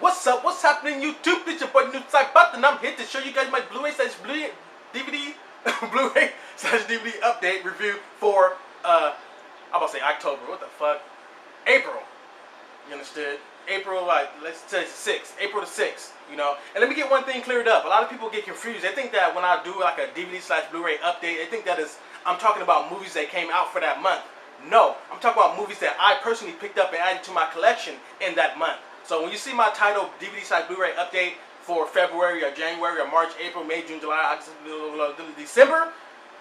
What's up? What's happening, YouTube? It's your boy Noodside Butt, and I'm here to show you guys my Blu-ray slash DVD Blu-ray slash DVD update review for I'm about to say October. What the fuck? April. You understood? April, like, let's say 6th. April the 6th. You know. And let me get one thing cleared up. A lot of people get confused. They think that when I do like a DVD slash Blu-ray update, they think that is I'm talking about movies that came out for that month. No, I'm talking about movies that I personally picked up and added to my collection in that month. So when you see my title DVD slash Blu-ray update for February or January or March, April, May, June, July, August, December,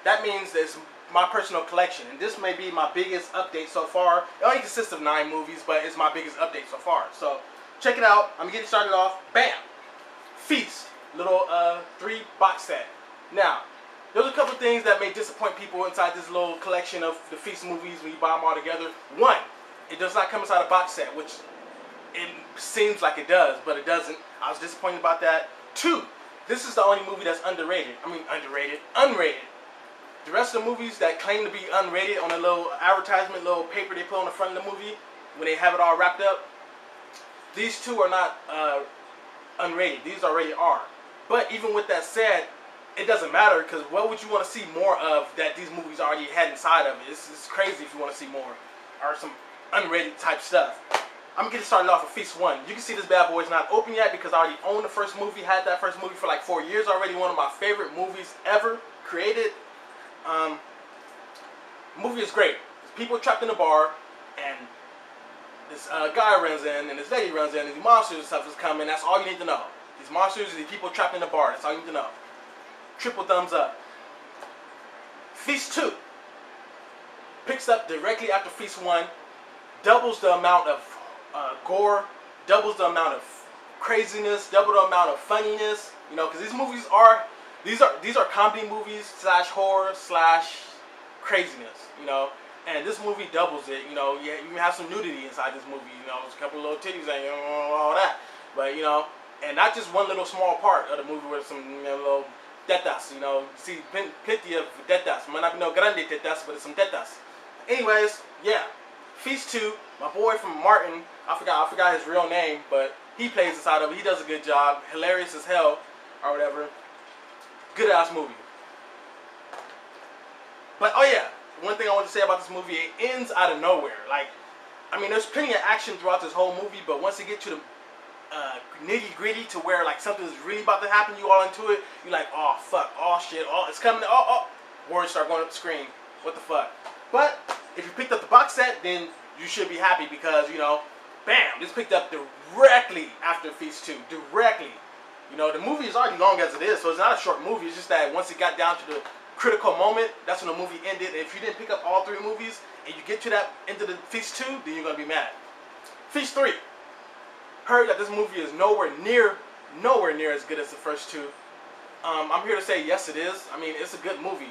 that means it's my personal collection. And this may be my biggest update so far. It only consists of 9 movies, but it's my biggest update so far. So check it out. I'm getting started off. Bam! Feast. Little 3 box set. Now, there's a couple things that may disappoint people inside this little collection of the Feast movies when you buy them all together. One, it does not come inside a box set, which it seems like it does, but it doesn't. I was disappointed about that. 2, this is the only movie that's unrated. Unrated. The rest of the movies that claim to be unrated on a little advertisement, little paper they put on the front of the movie, when they have it all wrapped up, these 2 are not unrated. These already are. But even with that said, it doesn't matter, because what would you want to see more of that these movies already had inside of it? It's crazy if you want to see more. Or some unrated type stuff. I'm going to get started off with Feast 1. You can see this bad boy is not open yet because I already own the first movie. Had that first movie for like 4 years already. One of my favorite movies ever created. The movie is great. There's people trapped in a bar, and this guy runs in, and this lady runs in, and these monsters and stuff is coming. That's all you need to know. These monsters and these people trapped in the bar. That's all you need to know. Triple thumbs up. Feast 2 picks up directly after Feast 1, doubles the amount of gore, doubles the amount of craziness, double the amount of funniness. You know, because these movies are these are comedy movies slash horror slash craziness. You know, and this movie doubles it. You know, you have some nudity inside this movie. You know, there's a couple of little titties and all that. But you know, and not just one little small part of the movie with some little tetas, you know, see plenty of tetas. Might not be no grande tetas, but it's some tetas. Anyways, yeah, Feast 2, my boy from Martin, I forgot his real name, but he plays inside of it. He does a good job, hilarious as hell, or whatever. Good ass movie. But oh yeah, one thing I want to say about this movie, it ends out of nowhere. Like, I mean, there's plenty of action throughout this whole movie, but once you get to the nitty gritty to where like something is really about to happen, you all into it, you're like, oh fuck, oh shit, oh it's coming, oh words start going up the screen, what the fuck. But if you picked up the box set, then you should be happy because, you know, bam, this picked up directly after Feast 2, directly. You know, the movie is already long as it is, so it's not a short movie. It's just that once it got down to the critical moment, that's when the movie ended. And if you didn't pick up all 3 movies and you get to that into the Feast 2, then you're gonna be mad. Feast 3. Heard that this movie is nowhere near as good as the first 2. I'm here to say yes, it is. I mean, it's a good movie.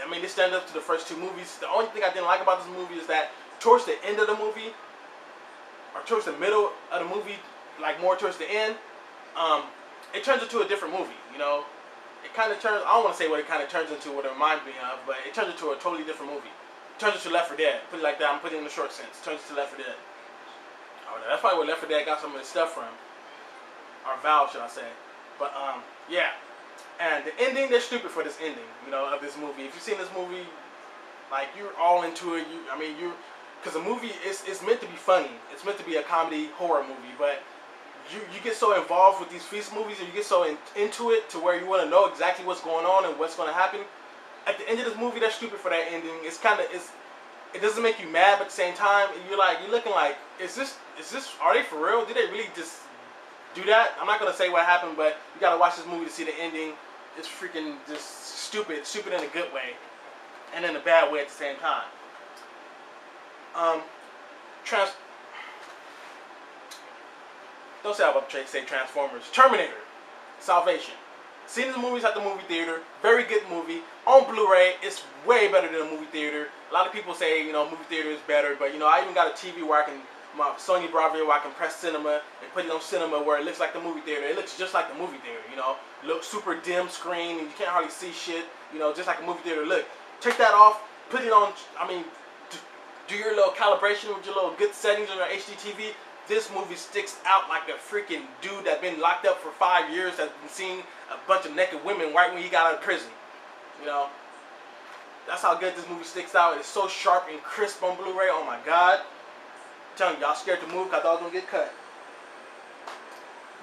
I mean, it stands up to the first 2 movies. The only thing I didn't like about this movie is that towards the end of the movie, or towards the middle of the movie, like more towards the end, it turns into a different movie. You know, it kind of turns. I don't want to say what it kind of turns into, what it reminds me of, but it turns into a totally different movie. It turns into Left 4 Dead. Put it like that. I'm putting it in the short sense. It turns into Left 4 Dead. That's probably where Left 4 Dead got some of his stuff from. Or Valve, should I say. But, yeah. And the ending, they're stupid for this ending, you know, of this movie. If you've seen this movie, like, you're all into it. Because the movie is meant to be funny. It's meant to be a comedy horror movie. But you get so involved with these Feast movies, and you get so into it to where you want to know exactly what's going on and what's going to happen. At the end of this movie, they're stupid for that ending. It's kind of, it doesn't make you mad, but at the same time, you're looking like, are they for real? Did they really just do that? I'm not gonna say what happened, but you gotta watch this movie to see the ending. It's freaking just stupid in a good way, and in a bad way at the same time. Don't say I was about to say Transformers. Terminator Salvation. Seen the movies at the movie theater. Very good movie. On Blu-ray, it's way better than a movie theater. A lot of people say, you know, movie theater is better, but you know, I even got a TV where I can, my Sony Bravia, where I can press cinema and put it on cinema where it looks like the movie theater. It looks just like the movie theater, you know. It looks super dim screen and you can't hardly see shit, you know, just like a movie theater look. Take that off, put it on, I mean, do your little calibration with your little good settings on your HD TV. this movie sticks out like a freaking dude that's been locked up for 5 years, that's been seeing a bunch of naked women right when he got out of prison. You know, that's how good this movie sticks out. It's so sharp and crisp on Blu-ray. Oh my God. I'm telling you, y'all scared to move because I thought I was going to get cut.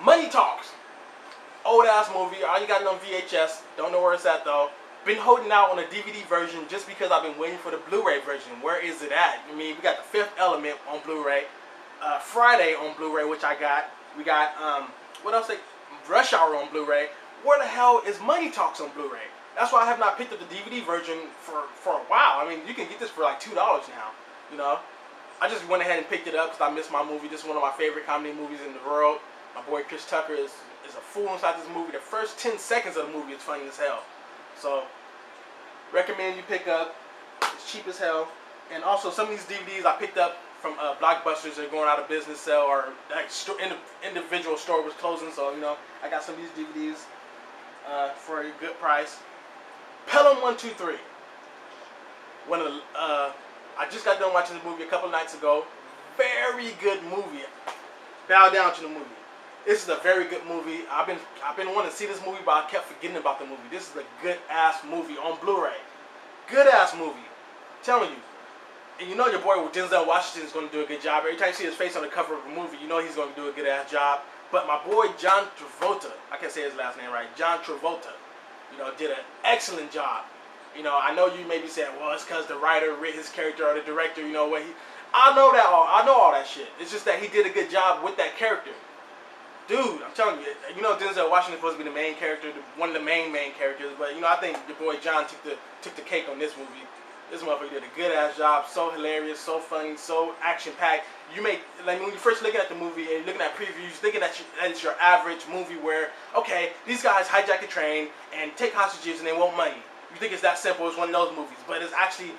Money Talks. Old ass movie. All you got it on VHS. Don't know where it's at though. Been holding out on a DVD version just because I've been waiting for the Blu-ray version. Where is it at? I mean, we got The Fifth Element on Blu-ray. Friday on Blu-ray, which I got. We got, what else? Rush Hour on Blu-ray. Where the hell is Money Talks on Blu-ray? That's why I have not picked up the DVD version for a while. I mean, you can get this for like $2 now, you know. I just went ahead and picked it up because I missed my movie. This is one of my favorite comedy movies in the world. My boy Chris Tucker is a fool inside this movie. The first 10 seconds of the movie is funny as hell. So, recommend you pick up. It's cheap as hell. And also, some of these DVDs I picked up from Blockbusters that are going out of business sale, or like individual store was closing. So, you know, I got some of these DVDs for a good price. Pelham 123. One of the, I just got done watching the movie a couple nights ago. Very good movie. Bow down to the movie. This is a very good movie. I've been wanting to see this movie, but I kept forgetting about the movie. This is a good ass movie on Blu-ray. Good ass movie. I'm telling you. And you know your boy Denzel Washington is going to do a good job. Every time you see his face on the cover of a movie, you know he's going to do a good ass job. But my boy John Travolta, I can't say his last name right, John Travolta, you know, did an excellent job. You know, I know you may be saying, well, it's because the writer writ his character or the director, you know what I know that I know all that shit. It's just that he did a good job with that character. Dude, I'm telling you, you know Denzel Washington is supposed to be the main character, one of the main characters, but you know, I think your boy John took the cake on this movie. This motherfucker did a good ass job, so hilarious, so funny, so action packed. You make, like when you first looking at the movie and looking at previews, thinking that it's your average movie where, okay, these guys hijack a train and take hostages and they want money. You think it's that simple, it's one of those movies, but it's actually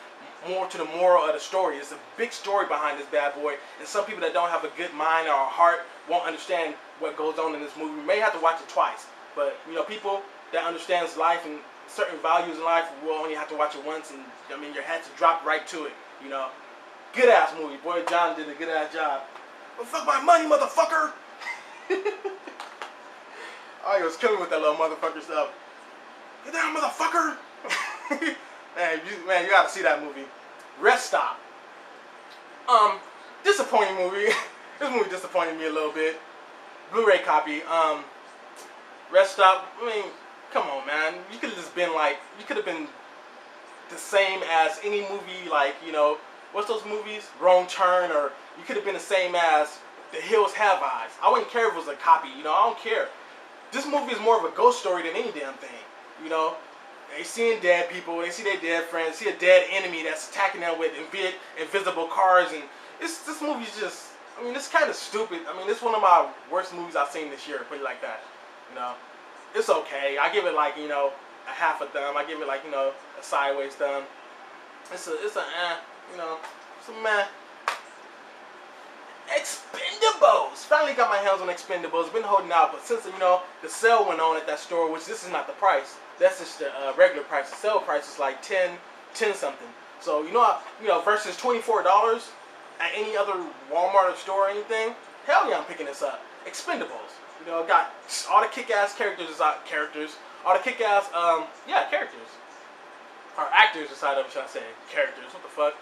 more to the moral of the story. It's a big story behind this bad boy, and some people that don't have a good mind or a heart won't understand what goes on in this movie. You may have to watch it twice, but you know, people that understands life and certain values in life will only have to watch it once, and I mean, your head's dropped right to it, you know. Good ass movie. Boy John did a good ass job. Well, fuck my money, motherfucker! Oh, he was killing with that little motherfucker stuff. Get down, motherfucker! Man, you gotta see that movie. Rest Stop. Disappointing movie. This movie disappointed me a little bit. Blu-ray copy. Rest Stop. I mean, come on, man. You could have just been like, you could have been the same as any movie, like, you know, what's those movies? Wrong Turn, or you could have been the same as The Hills Have Eyes. I wouldn't care if it was a copy, you know, I don't care. This movie is more of a ghost story than any damn thing, you know. They seeing dead people, they see their dead friends, see a dead enemy that's attacking them with invisible cars, and this movie's just, I mean, it's kind of stupid. I mean, it's one of my worst movies I've seen this year, put it like that, you know. It's okay. I give it like, you know, a half a thumb. I give it like, you know, a sideways thumb. It's a you know, it's a meh. Expendables. Finally got my hands on Expendables. Been holding out, but since, you know, the sale went on at that store, which this is not the price. That's just the regular price. The sale price is like 10 something. So you know, versus $24 at any other Walmart or store or anything. Hell yeah, I'm picking this up. Expendables. You know, got all the kick-ass characters. All the kick-ass characters. Or actors inside of it, should I say? Characters. What the fuck?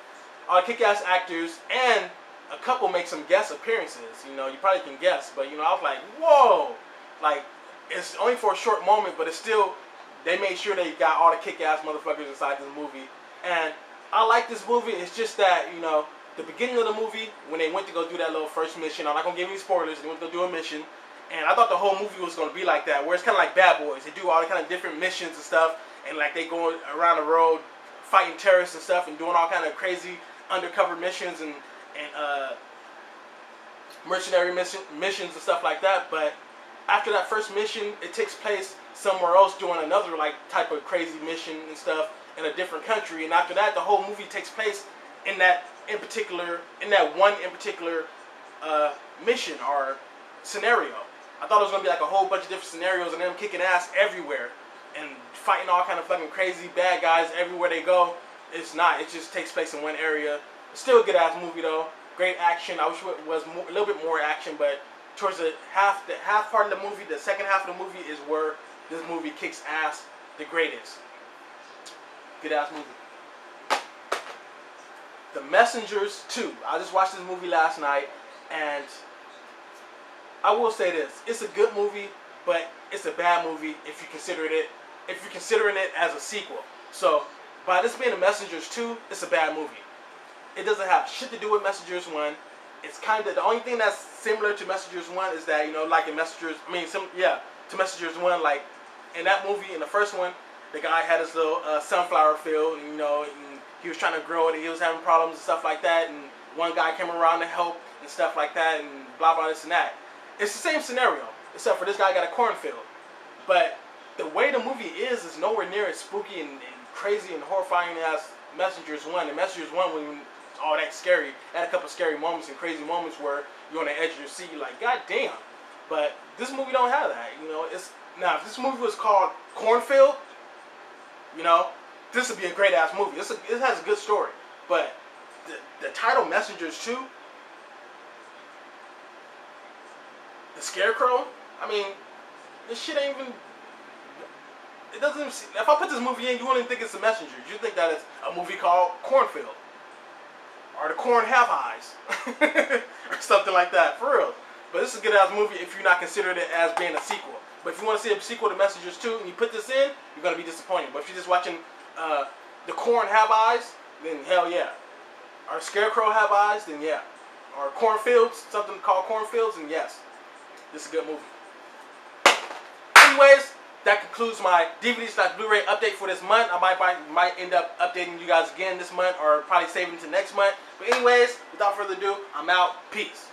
All the kick-ass actors, and a couple make some guest appearances. You know, you probably can guess, but you know, I was like, whoa! Like, it's only for a short moment, but it's still. They made sure they got all the kick-ass motherfuckers inside this movie. And I like this movie. It's just that, you know, the beginning of the movie, when they went to go do that little first mission, I'm not going to give any spoilers, they went to go do a mission. And I thought the whole movie was going to be like that, where it's kind of like Bad Boys. They do all the kind of different missions and stuff, and like they go around the road fighting terrorists and stuff and doing all kind of crazy undercover missions and mercenary missions and stuff like that. But after that first mission, it takes place somewhere else doing another like type of crazy mission and stuff in a different country, and after that the whole movie takes place in that one in particular mission or scenario. I thought it was gonna be like a whole bunch of different scenarios and them kicking ass everywhere and fighting all kind of fucking crazy bad guys everywhere they go. It's not. It just takes place in one area. It's still a good ass movie though. great action. I wish it was more, a little bit more action, but towards the half part of the movie, the second half of the movie is where this movie kicks ass the greatest. Good ass movie. The Messengers 2. I just watched this movie last night, and I will say this: it's a good movie, but it's a bad movie if you're considering it as a sequel. So by this being The Messengers 2, it's a bad movie. It doesn't have shit to do with Messengers 1. It's kind of the only thing that's similar to Messengers 1 is that, you know, like in Messengers, to Messengers 1, like in that movie, in the first one, the guy had his little sunflower field, and, you know, and he was trying to grow it, and he was having problems and stuff like that, and one guy came around to help and stuff like that, and blah blah this and that. It's the same scenario, except for this guy got a cornfield. But the way the movie is nowhere near as spooky and crazy and horrifying as Messengers 1. And Messengers 1 when all that scary. It had a couple scary moments and crazy moments where you're on the edge of your seat, you're like, God damn. But this movie don't have that. You know, it's now if this movie was called Cornfield, you know, this would be a great ass movie. It has a good story. But the title Messengers 2, the Scarecrow, I mean, this shit ain't even. It doesn't. If I put this movie in, you wouldn't think it's The Messengers. You think that it's a movie called Cornfield, or The Corn Have Eyes, or something like that. For real. But this is a good ass movie if you're not considering it as being a sequel. But if you want to see a sequel to Messengers 2 and you put this in, you're gonna be disappointed. But if you're just watching The Corn Have Eyes, then hell yeah. Or Scarecrow Have Eyes, then yeah. Or Cornfields, something called Cornfields, and yes, this is a good movie. Anyways, that concludes my DVD/Blu Ray update for this month. I might end up updating you guys again this month, or probably saving to next month. But anyways, without further ado, I'm out. Peace.